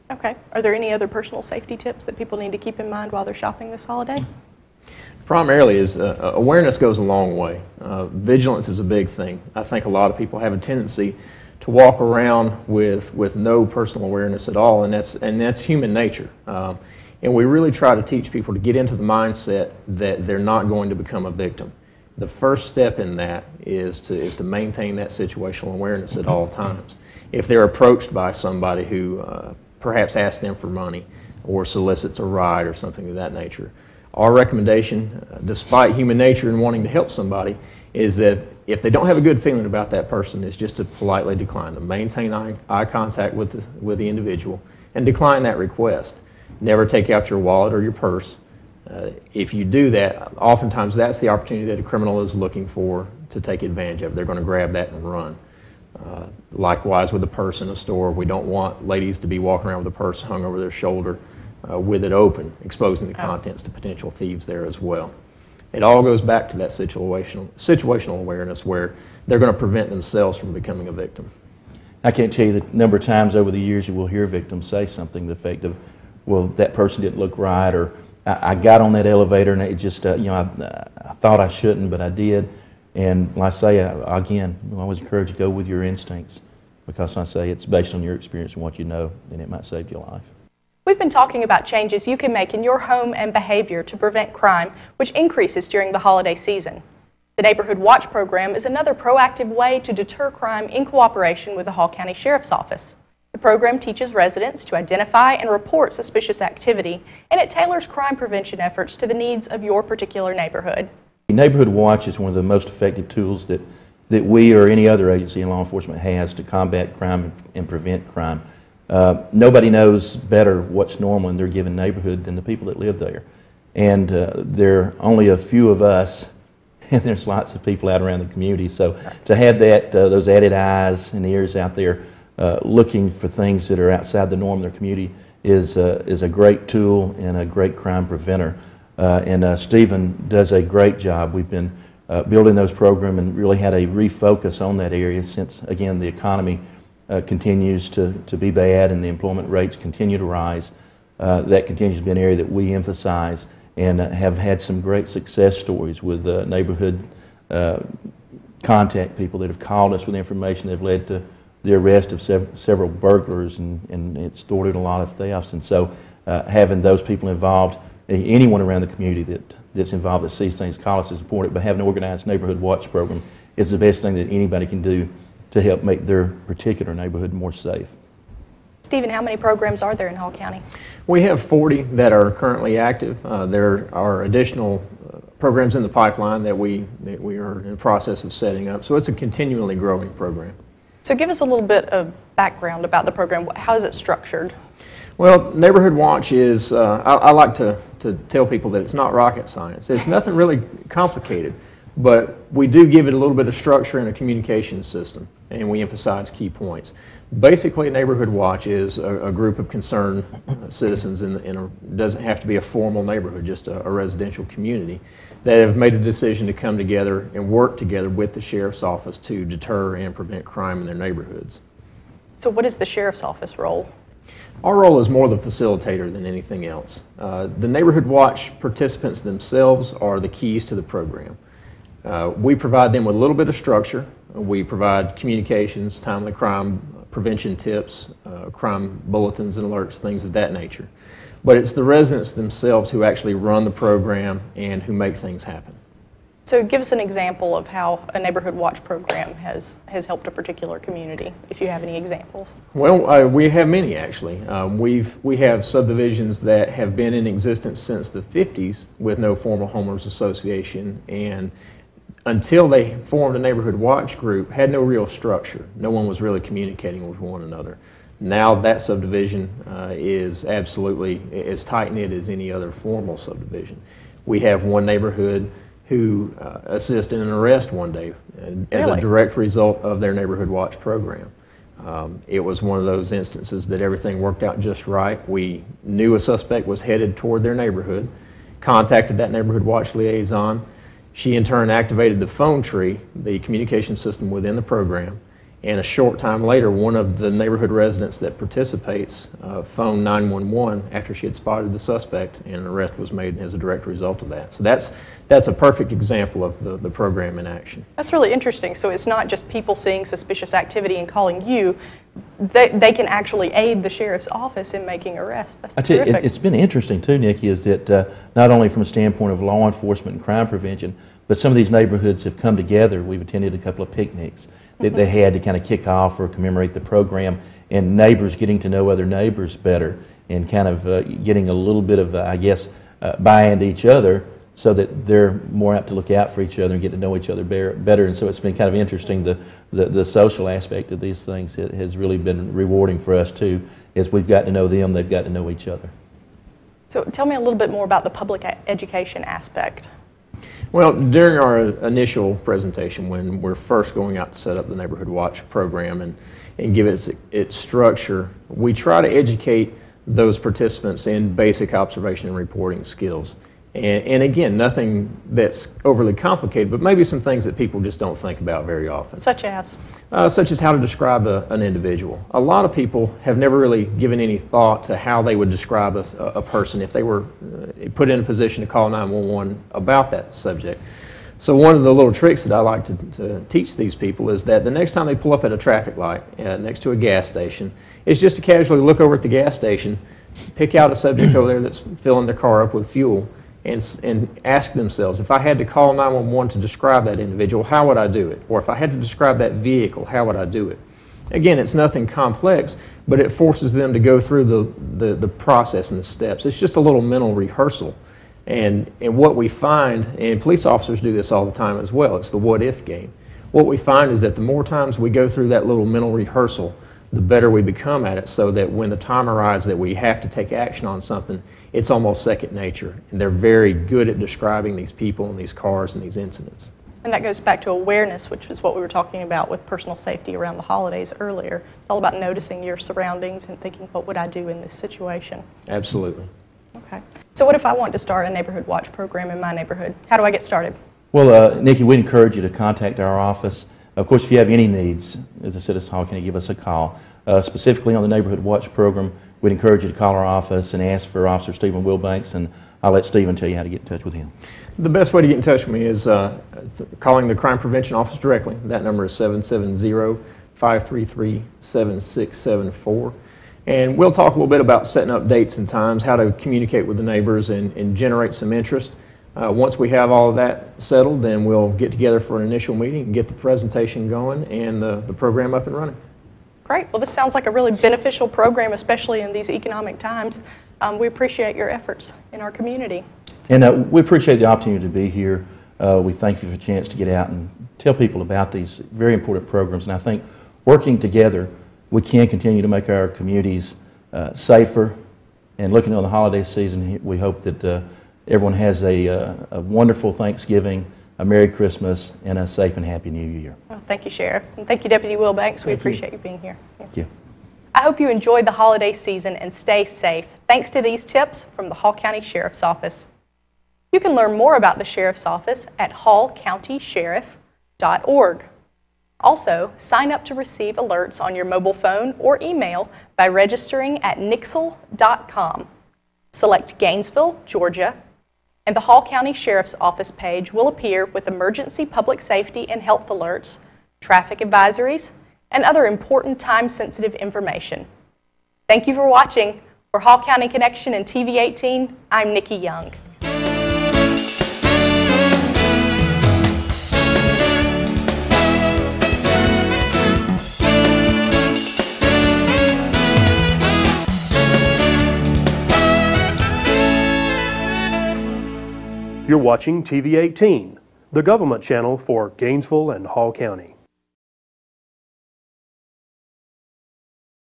Okay. Are there any other personal safety tips that people need to keep in mind while they're shopping this holiday? Primarily is awareness goes a long way. Vigilance is a big thing. I think a lot of people have a tendency to walk around with no personal awareness at all, and that's human nature. And we really try to teach people to get into the mindset that they're not going to become a victim. The first step in that is to maintain that situational awareness at all times. If they're approached by somebody who perhaps asks them for money or solicits a ride or something of that nature, our recommendation, despite human nature and wanting to help somebody, is that if they don't have a good feeling about that person, is just to politely decline them. Maintain eye contact with the individual and decline that request. Never take out your wallet or your purse. If you do that, oftentimes that's the opportunity that a criminal is looking for to take advantage of. They're going to grab that and run. Likewise with a purse in a store, we don't want ladies to be walking around with a purse hung over their shoulder with it open, exposing the contents to potential thieves there as well. It all goes back to that situational awareness where they're going to prevent themselves from becoming a victim. I can't tell you the number of times over the years you will hear victims say something to the effect of, well, that person didn't look right, or I got on that elevator and it just, I thought I shouldn't, but I did. And like I say, again, I always encourage you to go with your instincts, because I say it's based on your experience and what you know, and it might save your life. We've been talking about changes you can make in your home and behavior to prevent crime, which increases during the holiday season. The Neighborhood Watch program is another proactive way to deter crime in cooperation with the Hall County Sheriff's Office. The program teaches residents to identify and report suspicious activity, and it tailors crime prevention efforts to the needs of your particular neighborhood. The Neighborhood Watch is one of the most effective tools that we or any other agency in law enforcement has to combat crime and prevent crime. Nobody knows better what's normal in their given neighborhood than the people that live there. And there are only a few of us, and there's lots of people out around the community. So to have that, those added eyes and ears out there looking for things that are outside the norm of their community is a great tool and a great crime preventer. And Stephen does a great job. We've been building those programs and really had a refocus on that area since, again, the economy continues to be bad and the employment rates continue to rise. That continues to be an area that we emphasize and have had some great success stories with neighborhood contact people that have called us with information that have led to the arrest of several burglars, and it's thwarted a lot of thefts. And so having those people involved, anyone around the community that's involved that sees things, call us is important, but having an organized Neighborhood Watch program is the best thing that anybody can do to help make their particular neighborhood more safe. Stephen, how many programs are there in Hall County? We have 40 that are currently active. There are additional programs in the pipeline that we are in the process of setting up, so it's a continually growing program. So give us a little bit of background about the program. How is it structured? Well, Neighborhood Watch is, I like to tell people that it's not rocket science. It's nothing really complicated, but we do give it a little bit of structure and a communication system, and we emphasize key points. Basically, Neighborhood Watch is a group of concerned citizens doesn't have to be a formal neighborhood, just a residential community, that have made a decision to come together and work together with the Sheriff's Office to deter and prevent crime in their neighborhoods. So what is the Sheriff's Office role? Our role is more the facilitator than anything else. The Neighborhood Watch participants themselves are the keys to the program. We provide them with a little bit of structure. We provide communications, timely crime prevention tips, crime bulletins and alerts, things of that nature. But it's the residents themselves who actually run the program and who make things happen. So give us an example of how a Neighborhood Watch program has helped a particular community, if you have any examples. Well, we have many actually. We have subdivisions that have been in existence since the 50s with no formal homeowners association, and until they formed a Neighborhood Watch group, had no real structure. No one was really communicating with one another. Now that subdivision is absolutely as tight-knit as any other formal subdivision. We have one neighborhood who assisted in an arrest one day as a direct result of their Neighborhood Watch program. It was one of those instances that everything worked out just right. We knew a suspect was headed toward their neighborhood, contacted that Neighborhood Watch liaison. She in turn activated the phone tree, the communication system within the program, And a short time later, one of the neighborhood residents that participates phoned 911 after she had spotted the suspect, and an arrest was made as a direct result of that. So that's a perfect example of the program in action. That's really interesting. So it's not just people seeing suspicious activity and calling you. They can actually aid the sheriff's office in making arrests. That's I tell you, terrific. it's been interesting too, Nikki, is that not only from a standpoint of law enforcement and crime prevention, but some of these neighborhoods have come together. We've attended a couple of picnics that they had to kind of kick off or commemorate the program, and neighbors getting to know other neighbors better and kind of getting a little bit of, I guess, buy-in to each other so that they're more apt to look out for each other and get to know each other better. And so it's been kind of interesting. The social aspect of these things has really been rewarding for us too, as we've got to know them, they've got to know each other. So tell me a little bit more about the public education aspect. Well, during our initial presentation, when we're first going out to set up the Neighborhood Watch program and give it its structure, we try to educate those participants in basic observation and reporting skills. And again, nothing that's overly complicated, but maybe some things that people just don't think about very often. Such as? Such as how to describe an individual. A lot of people have never really given any thought to how they would describe a person if they were put in a position to call 911 about that subject. So one of the little tricks that I like to teach these people is that the next time they pull up at a traffic light next to a gas station, is just to casually look over at the gas station, pick out a subject over there that's filling their car up with fuel, and ask themselves, if I had to call 911 to describe that individual, how would I do it? Or if I had to describe that vehicle, how would I do it? Again, it's nothing complex, but it forces them to go through the process and the steps. It's just a little mental rehearsal. And what we find, and police officers do this all the time as well, it's the what-if game. What we find is that the more times we go through that little mental rehearsal, the better we become at it, so that when the time arrives that we have to take action on something, it's almost second nature. And they're very good at describing these people and these cars and these incidents. And that goes back to awareness, which is what we were talking about with personal safety around the holidays earlier. It's all about noticing your surroundings and thinking, what would I do in this situation? Absolutely. Okay. So what if I want to start a Neighborhood Watch program in my neighborhood? How do I get started? Well, Nikki, we encourage you to contact our office. Of course, if you have any needs as a citizen hall, can you give us a call? Specifically on the Neighborhood Watch program, we'd encourage you to call our office and ask for Officer Stephen Wilbanks, and I'll let Stephen tell you how to get in touch with him. The best way to get in touch with me is calling the Crime Prevention Office directly. That number is 770-533-7674. And we'll talk a little bit about setting up dates and times, how to communicate with the neighbors and generate some interest. Once we have all of that settled, then we'll get together for an initial meeting and get the presentation going and the program up and running. Great. Well, this sounds like a really beneficial program, especially in these economic times. We appreciate your efforts in our community. And we appreciate the opportunity to be here. We thank you for the chance to get out and tell people about these very important programs. And I think working together, we can continue to make our communities safer. And looking on the holiday season, we hope that everyone has a wonderful Thanksgiving, a Merry Christmas, and a safe and happy New Year. Well, thank you, Sheriff. And thank you, Deputy Wilbanks. We appreciate you being here. Thank you. I hope you enjoyed the holiday season and stay safe, thanks to these tips from the Hall County Sheriff's Office. You can learn more about the Sheriff's Office at hallcountysheriff.org. Also, sign up to receive alerts on your mobile phone or email by registering at nixle.com. Select Gainesville, Georgia, and the Hall County Sheriff's Office page will appear with emergency public safety and health alerts, traffic advisories, and other important time-sensitive information. Thank you for watching. For Hall County Connection and TV18, I'm Nikki Young. You're watching TV18, the government channel for Gainesville and Hall County.